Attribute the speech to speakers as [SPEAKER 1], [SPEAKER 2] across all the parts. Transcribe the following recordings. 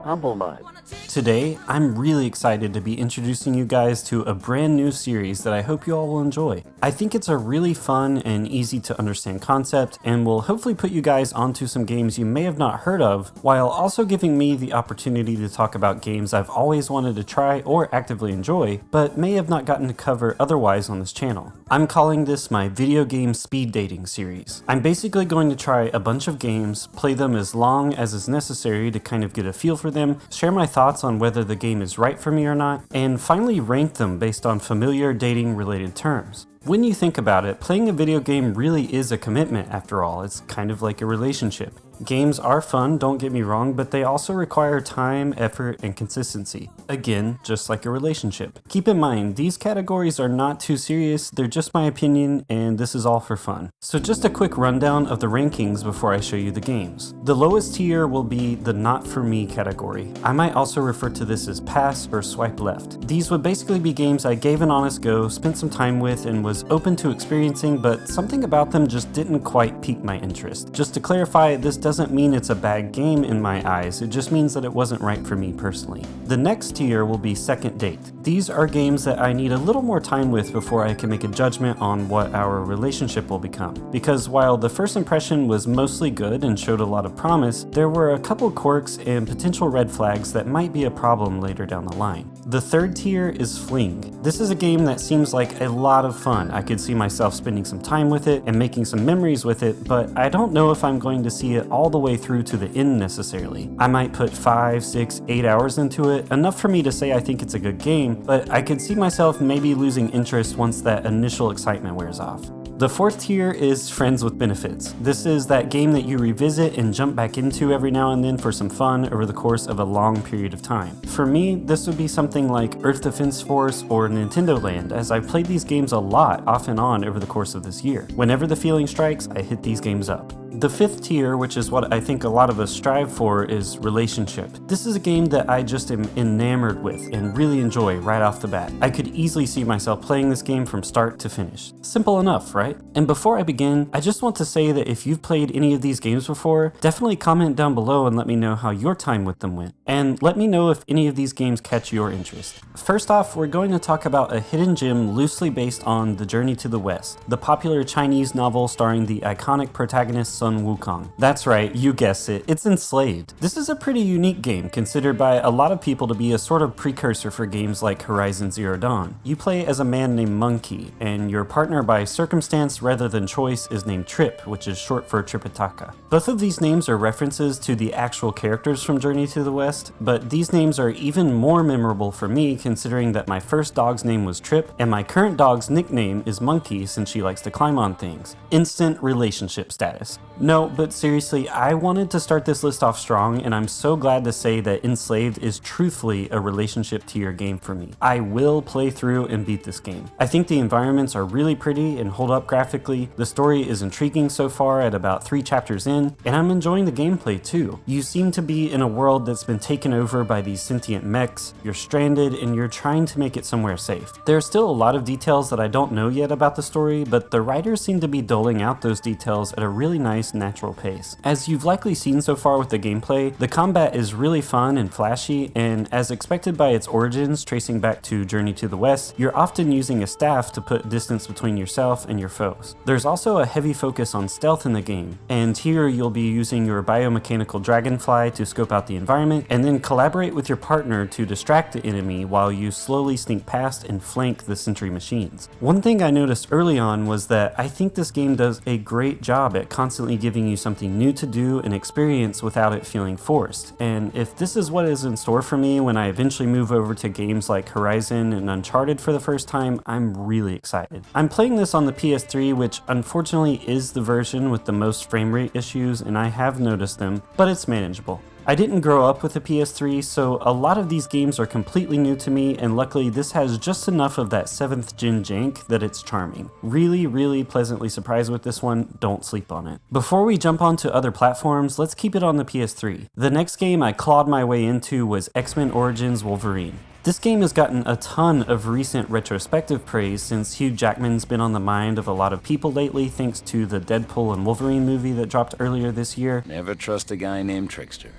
[SPEAKER 1] humblemud.
[SPEAKER 2] Today, I'm really excited to be introducing you guys to a brand new series that I hope you all will enjoy. I think it's a really fun and easy to understand concept and will hopefully put you guys onto some games you may have not heard of, while also giving me the opportunity to talk about games I've always wanted to try or actively enjoy, but may have not gotten to cover otherwise on this channel. I'm calling this my video game speed dating series. I'm basically going to try a bunch of games, play them as long as is necessary to kind of get a feel for them, share my thoughts on whether the game is right for me or not, and finally rank them based on familiar dating related terms. When you think about it, playing a video game really is a commitment after all. It's kind of like a relationship. Games are fun, don't get me wrong, but they also require time, effort, and consistency. Again, just like a relationship. Keep in mind, these categories are not too serious, they're just my opinion, and this is all for fun. So just a quick rundown of the rankings before I show you the games. The lowest tier will be the not for me category. I might also refer to this as pass or swipe left. These would basically be games I gave an honest go, spent some time with, and was open to experiencing, but something about them just didn't quite pique my interest. Just to clarify, this doesn't mean it's a bad game in my eyes, it just means that it wasn't right for me personally. The next tier will be second date. These are games that I need a little more time with before I can make a judgment on what our relationship will become. Because while the first impression was mostly good and showed a lot of promise, there were a couple quirks and potential red flags that might be a problem later down the line. The third tier is Fling. This is a game that seems like a lot of fun. I could see myself spending some time with it and making some memories with it, but I don't know if I'm going to see it all the way through to the end necessarily. I might put 5, 6, 8 hours into it, enough for me to say I think it's a good game, but I could see myself maybe losing interest once that initial excitement wears off. The fourth tier is Friends with Benefits. This is that game that you revisit and jump back into every now and then for some fun over the course of a long period of time. For me, this would be something like Earth Defense Force or Nintendo Land, as I've played these games a lot off and on over the course of this year. Whenever the feeling strikes, I hit these games up. The fifth tier, which is what I think a lot of us strive for, is Relationship. This is a game that I just am enamored with and really enjoy right off the bat. I could easily see myself playing this game from start to finish. Simple enough, right? And before I begin, I just want to say that if you've played any of these games before, definitely comment down below and let me know how your time with them went. And let me know if any of these games catch your interest. First off, we're going to talk about a hidden gem loosely based on The Journey to the West, the popular Chinese novel starring the iconic protagonist Sun Wukong. That's right, you guessed it, it's Enslaved. This is a pretty unique game, considered by a lot of people to be a sort of precursor for games like Horizon Zero Dawn. You play as a man named Monkey, and your partner by circumstance rather than choice is named Trip, which is short for Tripitaka. Both of these names are references to the actual characters from Journey to the West, but these names are even more memorable for me considering that my first dog's name was Trip, and my current dog's nickname is Monkey since she likes to climb on things. Instant relationship status. No, but seriously, I wanted to start this list off strong, and I'm so glad to say that Enslaved is truthfully a relationship tier game for me. I will play through and beat this game. I think the environments are really pretty and hold up graphically, the story is intriguing so far at about 3 chapters in, and I'm enjoying the gameplay too. You seem to be in a world that's been taken over by these sentient mechs, you're stranded, and you're trying to make it somewhere safe. There are still a lot of details that I don't know yet about the story, but the writers seem to be doling out those details at a really nice natural pace. As you've likely seen so far with the gameplay, the combat is really fun and flashy, and as expected by its origins tracing back to Journey to the West, you're often using a staff to put distance between yourself and your foes. There's also a heavy focus on stealth in the game, and here you'll be using your biomechanical dragonfly to scope out the environment, and then collaborate with your partner to distract the enemy while you slowly sneak past and flank the sentry machines. One thing I noticed early on was that I think this game does a great job at constantly giving you something new to do and experience without it feeling forced. And if this is what is in store for me when I eventually move over to games like Horizon and Uncharted for the first time, I'm really excited. I'm playing this on the PS3, which unfortunately is the version with the most frame rate issues, and I have noticed them, but it's manageable. I didn't grow up with a PS3, so a lot of these games are completely new to me, and luckily this has just enough of that 7th gen jank that it's charming. Really pleasantly surprised with this one, don't sleep on it. Before we jump on to other platforms, let's keep it on the PS3. The next game I clawed my way into was X-Men Origins Wolverine. This game has gotten a ton of recent retrospective praise since Hugh Jackman's been on the mind of a lot of people lately thanks to the Deadpool and Wolverine movie that dropped earlier this year.
[SPEAKER 3] Never trust a guy named Trickster.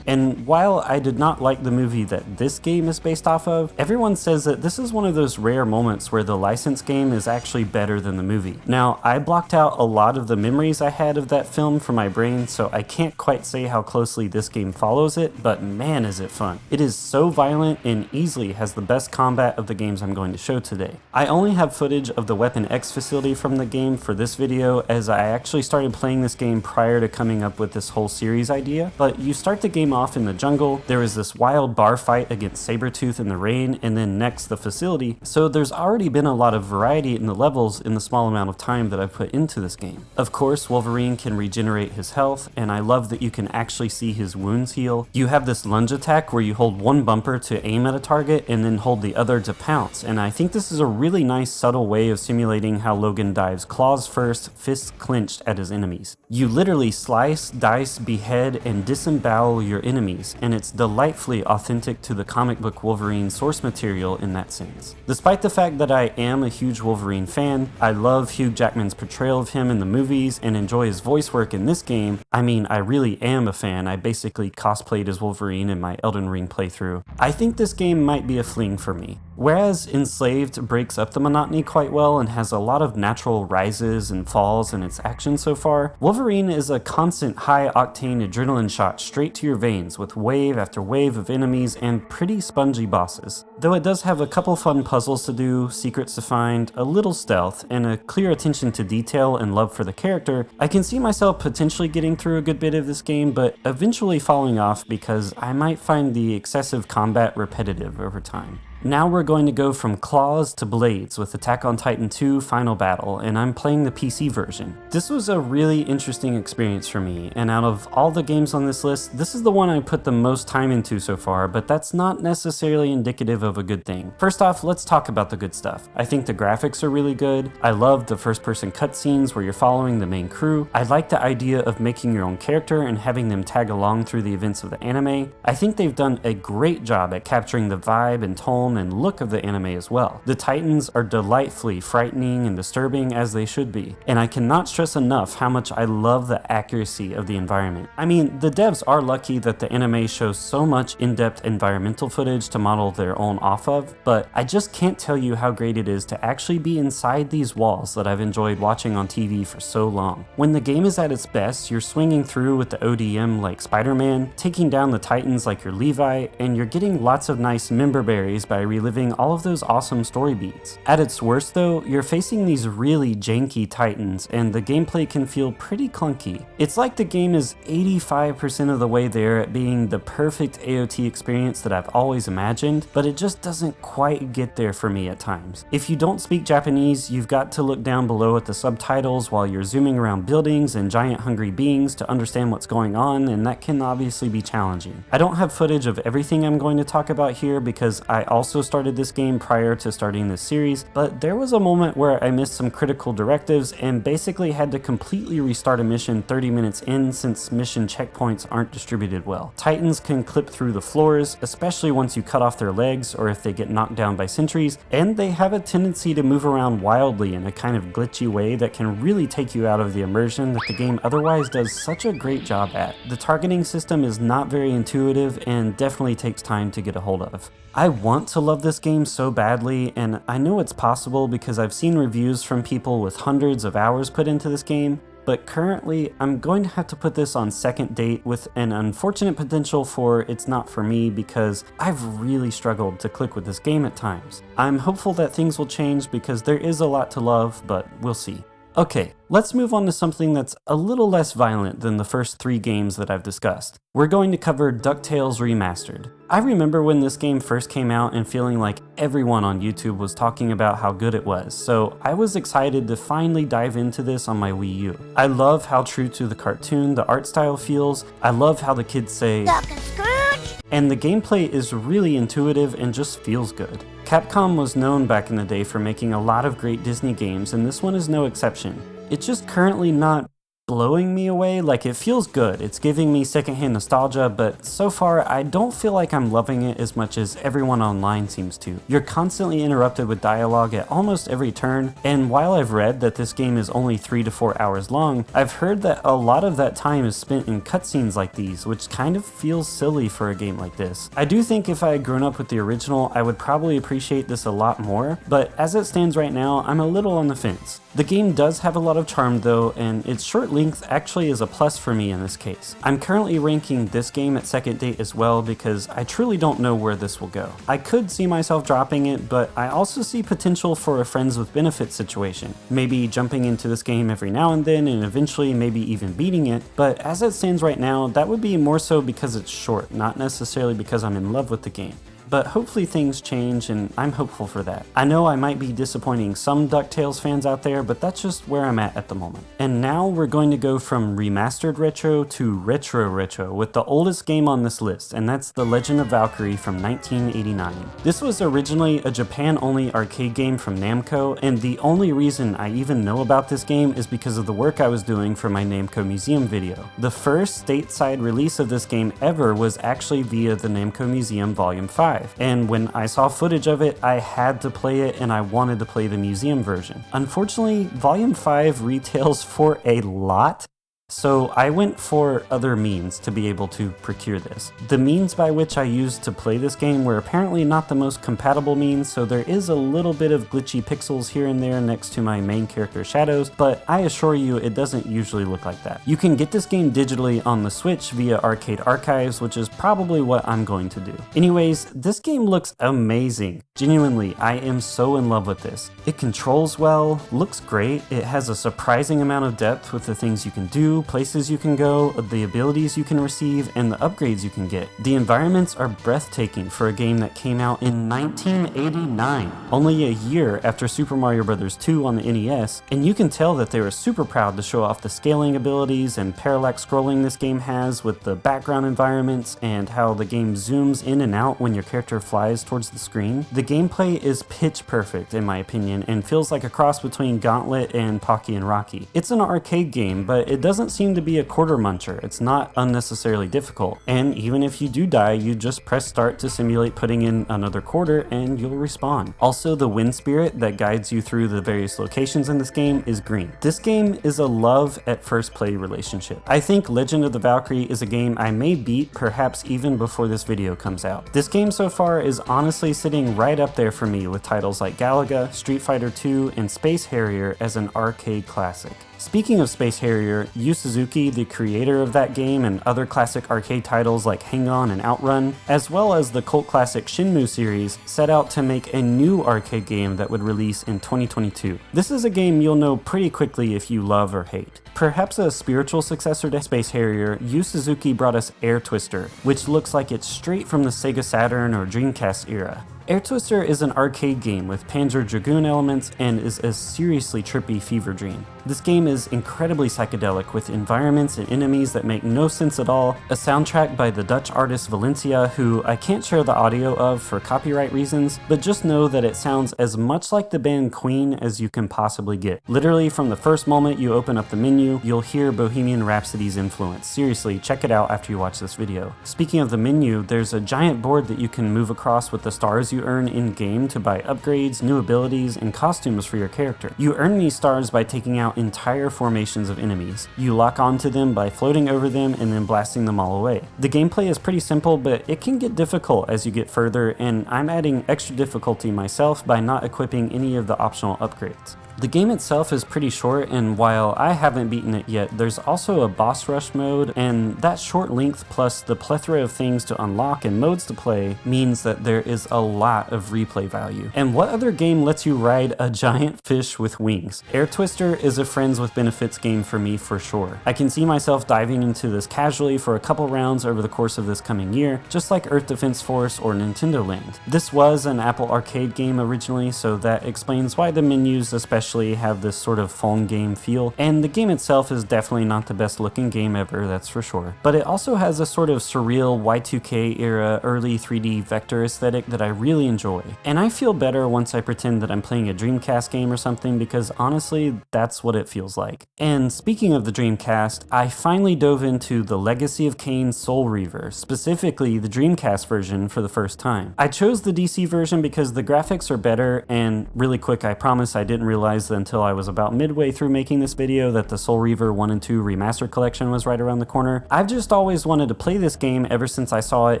[SPEAKER 2] And while I did not like the movie that this game is based off of, everyone says that this is one of those rare moments where the licensed game is actually better than the movie. Now, I blocked out a lot of the memories I had of that film from my brain, so I can't quite say how closely this game follows it, but man is it fun. It is so violent and easily has the best combat of the games I'm going to show today. I only have footage of the Weapon X facility from the game for this video, as I actually started playing this game prior to coming up with this whole series idea, but you start the game off in the jungle, there is this wild bar fight against Sabretooth in the rain, and then next the facility, so there's already been a lot of variety in the levels in the small amount of time that I've put into this game. Of course, Wolverine can regenerate his health, and I love that you can actually see his wounds heal. You have this lunge attack where you hold one bumper to aim at a target and then hold the other to pounce, and I think this is a really nice subtle way of simulating how Logan dives claws first, fists clenched at his enemies. You literally slice, dice, behead, and disembowel your enemies, and it's delightfully authentic to the comic book Wolverine source material in that sense. Despite the fact that I am a huge Wolverine fan, I love Hugh Jackman's portrayal of him in the movies and enjoy his voice work in this game. I mean, I really am a fan. I basically cosplayed as Wolverine in my Elden Ring playthrough. I think this game might be a fling for me. Whereas Enslaved breaks up the monotony quite well and has a lot of natural rises and falls in its action so far, Wolverine is a constant high-octane adrenaline shot straight to your veins with wave after wave of enemies and pretty spongy bosses. Though it does have a couple fun puzzles to do, secrets to find, a little stealth, and a clear attention to detail and love for the character, I can see myself potentially getting through a good bit of this game, but eventually falling off because I might find the excessive combat repetitive over time. Now we're going to go from claws to blades with Attack on Titan 2 Final Battle, and I'm playing the PC version. This was a really interesting experience for me, and out of all the games on this list, this is the one I put the most time into so far, but that's not necessarily indicative of a good thing. First off, let's talk about the good stuff. I think the graphics are really good. I love the first-person cutscenes where you're following the main crew. I like the idea of making your own character and having them tag along through the events of the anime. I think they've done a great job at capturing the vibe and tone and look of the anime as well. The Titans are delightfully frightening and disturbing as they should be, and I cannot stress enough how much I love the accuracy of the environment. I mean, the devs are lucky that the anime shows so much in-depth environmental footage to model their own off of, but I just can't tell you how great it is to actually be inside these walls that I've enjoyed watching on TV for so long. When the game is at its best, you're swinging through with the ODM like Spider-Man, taking down the Titans like your Levi, and you're getting lots of nice member berries by reliving all of those awesome story beats. At its worst though, you're facing these really janky Titans, and the gameplay can feel pretty clunky. It's like the game is 85% of the way there at being the perfect AOT experience that I've always imagined, but it just doesn't quite get there for me at times. If you don't speak Japanese, you've got to look down below at the subtitles while you're zooming around buildings and giant hungry beings to understand what's going on, and that can obviously be challenging. I don't have footage of everything I'm going to talk about here because I also started this game prior to starting this series, but there was a moment where I missed some critical directives and basically had to completely restart a mission 30 minutes in since mission checkpoints aren't distributed well. Titans can clip through the floors, especially once you cut off their legs or if they get knocked down by sentries, and they have a tendency to move around wildly in a kind of glitchy way that can really take you out of the immersion that the game otherwise does such a great job at. The targeting system is not very intuitive and definitely takes time to get a hold of. I want to love this game so badly, and I know it's possible because I've seen reviews from people with hundreds of hours put into this game, but currently I'm going to have to put this on second date with an unfortunate potential for it's not for me because I've really struggled to click with this game at times. I'm hopeful that things will change because there is a lot to love, but we'll see. Okay, let's move on to something that's a little less violent than the first 3 games that I've discussed. We're going to cover DuckTales Remastered. I remember when this game first came out and feeling like everyone on YouTube was talking about how good it was, so I was excited to finally dive into this on my Wii U. I love how true to the cartoon the art style feels, I love how the kids say Duck and Scrooge, and the gameplay is really intuitive and just feels good. Capcom was known back in the day for making a lot of great Disney games, and this one is no exception. It's just currently not blowing me away. Like, it feels good. It's giving me secondhand nostalgia, but so far I don't feel like I'm loving it as much as everyone online seems to. You're constantly interrupted with dialogue at almost every turn, and while I've read that this game is only 3 to 4 hours long, I've heard that a lot of that time is spent in cutscenes like these, which kind of feels silly for a game like this. I do think if I had grown up with the original, I would probably appreciate this a lot more, but as it stands right now, I'm a little on the fence. The game does have a lot of charm though, and its short length actually is a plus for me in this case. I'm currently ranking this game at second date as well because I truly don't know where this will go. I could see myself dropping it, but I also see potential for a friends with benefits situation. Maybe jumping into this game every now and then and eventually maybe even beating it, but as it stands right now, that would be more so because it's short, not necessarily because I'm in love with the game. But hopefully things change, and I'm hopeful for that. I know I might be disappointing some DuckTales fans out there, but that's just where I'm at the moment. And now we're going to go from remastered retro to retro with the oldest game on this list, and that's The Legend of Valkyrie from 1989. This was originally a Japan-only arcade game from Namco, and the only reason I even know about this game is because of the work I was doing for my Namco Museum video. The first stateside release of this game ever was actually via the Namco Museum Volume 5. And when I saw footage of it, I had to play it and I wanted to play the museum version. Unfortunately, Volume 5 retails for a lot, so I went for other means to be able to procure this. The means by which I used to play this game were apparently not the most compatible means, so there is a little bit of glitchy pixels here and there next to my main character shadows, but I assure you it doesn't usually look like that. You can get this game digitally on the Switch via Arcade Archives, which is probably what I'm going to do. Anyways, this game looks amazing. Genuinely, I am so in love with this. It controls well, looks great, it has a surprising amount of depth with the things you can do, places you can go, the abilities you can receive, and the upgrades you can get. The environments are breathtaking for a game that came out in 1989, only a year after Super Mario Bros. 2 on the NES, and you can tell that they were super proud to show off the scaling abilities and parallax scrolling this game has with the background environments and how the game zooms in and out when your character flies towards the screen. The gameplay is pitch perfect in my opinion and feels like a cross between Gauntlet and Pocky and Rocky. It's an arcade game, but it doesn't seem to be a quarter muncher. It's not unnecessarily difficult, and even if you do die, you just press start to simulate putting in another quarter and you'll respawn. Also, the wind spirit that guides you through the various locations in this game is green. This game is a love at first play relationship. I think Legend of the Valkyrie is a game I may beat perhaps even before this video comes out. This game so far is honestly sitting right up there for me with titles like Galaga, Street Fighter 2, and Space Harrier as an arcade classic. Speaking of Space Harrier, Yu Suzuki, the creator of that game and other classic arcade titles like Hang On and Outrun, as well as the cult classic Shenmue series, set out to make a new arcade game that would release in 2022. This is a game you'll know pretty quickly if you love or hate. Perhaps a spiritual successor to Space Harrier, Yu Suzuki brought us Air Twister, which looks like it's straight from the Sega Saturn or Dreamcast era. Air Twister is an arcade game with Panzer Dragoon elements and is a seriously trippy fever dream. This game is incredibly psychedelic with environments and enemies that make no sense at all, a soundtrack by the Dutch artist Valencia, who I can't share the audio of for copyright reasons, but just know that it sounds as much like the band Queen as you can possibly get. Literally from the first moment you open up the menu, you'll hear Bohemian Rhapsody's influence. Seriously, check it out after you watch this video. Speaking of the menu, there's a giant board that you can move across with the stars you earn in-game to buy upgrades, new abilities, and costumes for your character. You earn these stars by taking out entire formations of enemies. You lock onto them by floating over them and then blasting them all away. The gameplay is pretty simple, but it can get difficult as you get further, and I'm adding extra difficulty myself by not equipping any of the optional upgrades. The game itself is pretty short, and while I haven't beaten it yet, there's also a boss rush mode, and that short length plus the plethora of things to unlock and modes to play means that there is a lot of replay value. And what other game lets you ride a giant fish with wings? Air Twister is a friends with benefits game for me for sure. I can see myself diving into this casually for a couple rounds over the course of this coming year, just like Earth Defense Force or Nintendo Land. This was an Apple Arcade game originally, so that explains why the menus, especially actually have this sort of phone game feel, and the game itself is definitely not the best looking game ever, that's for sure. But it also has a sort of surreal Y2K era early 3D vector aesthetic that I really enjoy. And I feel better once I pretend that I'm playing a Dreamcast game or something, because honestly, that's what it feels like. And speaking of the Dreamcast, I finally dove into the Legacy of Kain Soul Reaver, specifically the Dreamcast version, for the first time. I chose the DC version because the graphics are better, and really quick, I promise I didn't realize until I was about midway through making this video that the Soul Reaver 1 and 2 Remastered Collection was right around the corner. I've just always wanted to play this game ever since I saw it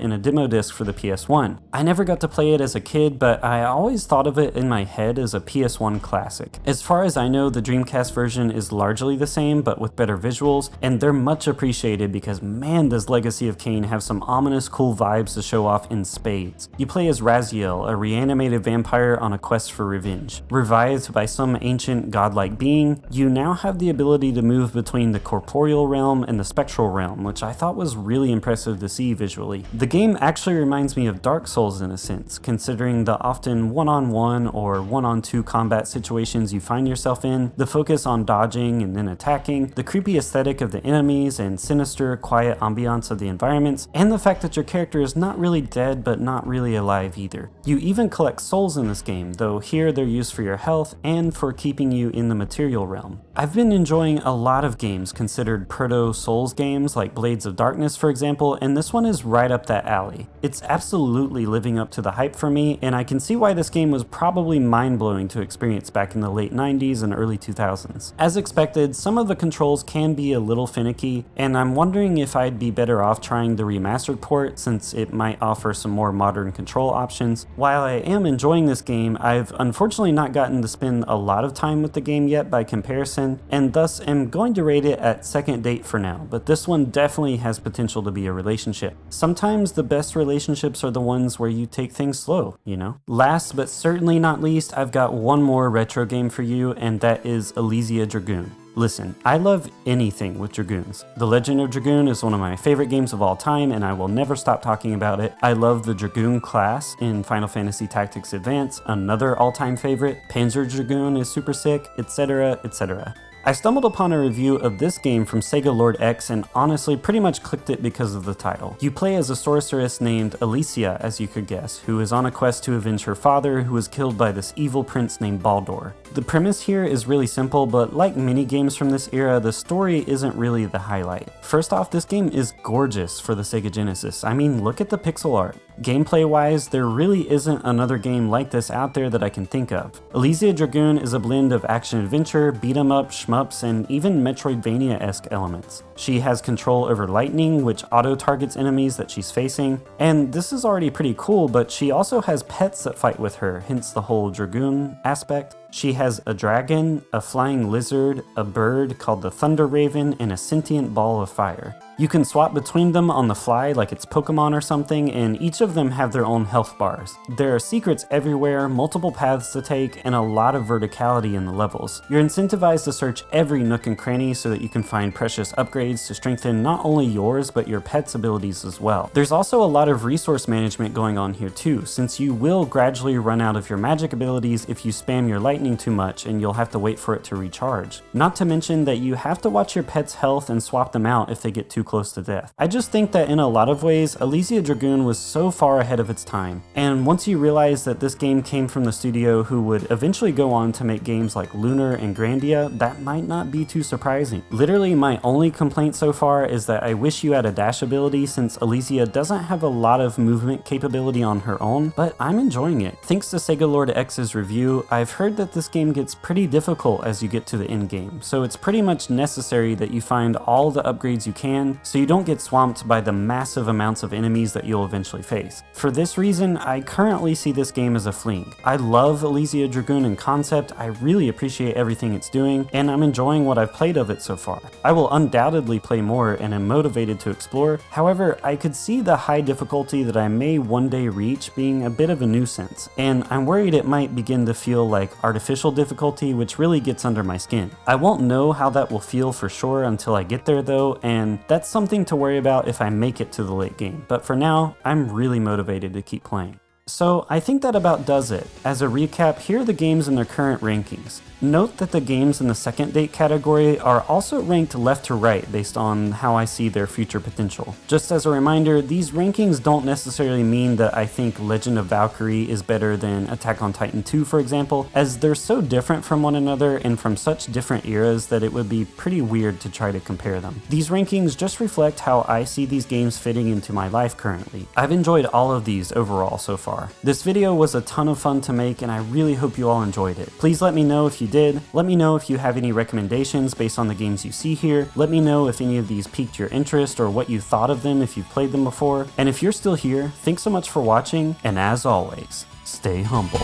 [SPEAKER 2] in a demo disc for the PS1. I never got to play it as a kid, but I always thought of it in my head as a PS1 classic. As far as I know, the Dreamcast version is largely the same, but with better visuals, and they're much appreciated because man, does Legacy of Kain have some ominous cool vibes to show off in spades. You play as Raziel, a reanimated vampire on a quest for revenge. Revived by some ancient godlike being, you now have the ability to move between the corporeal realm and the spectral realm, which I thought was really impressive to see visually. The game actually reminds me of Dark Souls in a sense, considering the often one-on-one or one-on-two combat situations you find yourself in, the focus on dodging and then attacking, the creepy aesthetic of the enemies and sinister, quiet ambiance of the environments, and the fact that your character is not really dead but not really alive either. You even collect souls in this game, though here they're used for your health and for keeping you in the material realm. I've been enjoying a lot of games considered proto-Souls games like Blades of Darkness, for example, and this one is right up that alley. It's absolutely living up to the hype for me, and I can see why this game was probably mind-blowing to experience back in the late 90s and early 2000s. As expected, some of the controls can be a little finicky, and I'm wondering if I'd be better off trying the remastered port since it might offer some more modern control options. While I am enjoying this game, I've unfortunately not gotten to spend a lot of time with the game yet by comparison, and thus am going to rate it at second date for now, but this one definitely has potential to be a relationship. Sometimes the best relationships are the ones where you take things slow, you know? Last but certainly not least, I've got one more retro game for you, and that is Alisia Dragoon. Listen, I love anything with Dragoons. The Legend of Dragoon is one of my favorite games of all time, and I will never stop talking about it. I love the Dragoon class in Final Fantasy Tactics Advance, another all-time favorite. Panzer Dragoon is super sick, etc., etc. I stumbled upon a review of this game from Sega Lord X and honestly pretty much clicked it because of the title. You play as a sorceress named Alisia, as you could guess, who is on a quest to avenge her father, who was killed by this evil prince named Baldur. The premise here is really simple, but like many games from this era, the story isn't really the highlight. First off, this game is gorgeous for the Sega Genesis. I mean, look at the pixel art. Gameplay-wise, there really isn't another game like this out there that I can think of. Alisia Dragoon is a blend of action-adventure, beat-em-up, shmups, and even Metroidvania-esque elements. She has control over lightning, which auto-targets enemies that she's facing, and this is already pretty cool, but she also has pets that fight with her, hence the whole Dragoon aspect. She has a dragon, a flying lizard, a bird called the Thunder Raven, and a sentient ball of fire. You can swap between them on the fly like it's Pokemon or something, and each of them have their own health bars. There are secrets everywhere, multiple paths to take, and a lot of verticality in the levels. You're incentivized to search every nook and cranny so that you can find precious upgrades to strengthen not only yours, but your pet's abilities as well. There's also a lot of resource management going on here too, since you will gradually run out of your magic abilities if you spam your lightning too much, and you'll have to wait for it to recharge. Not to mention that you have to watch your pet's health and swap them out if they get too close to death. I just think that in a lot of ways, Alisia Dragoon was so far ahead of its time, and once you realize that this game came from the studio who would eventually go on to make games like Lunar and Grandia, that might not be too surprising. Literally, my only complaint so far is that I wish you had a dash ability, since Alisia doesn't have a lot of movement capability on her own, but I'm enjoying it. Thanks to Sega Lord X's review, I've heard that this game gets pretty difficult as you get to the end game, so it's pretty much necessary that you find all the upgrades you can so you don't get swamped by the massive amounts of enemies that you'll eventually face. For this reason, I currently see this game as a fling. I love Alisia Dragoon in concept, I really appreciate everything it's doing, and I'm enjoying what I've played of it so far. I will undoubtedly play more and am motivated to explore. However, I could see the high difficulty that I may one day reach being a bit of a nuisance, and I'm worried it might begin to feel like artificial difficulty, which really gets under my skin. I won't know how that will feel for sure until I get there though, and that's something to worry about if I make it to the late game, but for now, I'm really motivated to keep playing. So I think that about does it. As a recap, here are the games in their current rankings. Note that the games in the second date category are also ranked left to right based on how I see their future potential. Just as a reminder, these rankings don't necessarily mean that I think Legend of Valkyrie is better than Attack on Titan 2, for example, as they're so different from one another and from such different eras that it would be pretty weird to try to compare them. These rankings just reflect how I see these games fitting into my life currently. I've enjoyed all of these overall so far. This video was a ton of fun to make and I really hope you all enjoyed it. Please let me know if you did. Let me know if you have any recommendations based on the games you see here. Let me know if any of these piqued your interest or what you thought of them if you've played them before. And if you're still here, thanks so much for watching, and as always, stay humble.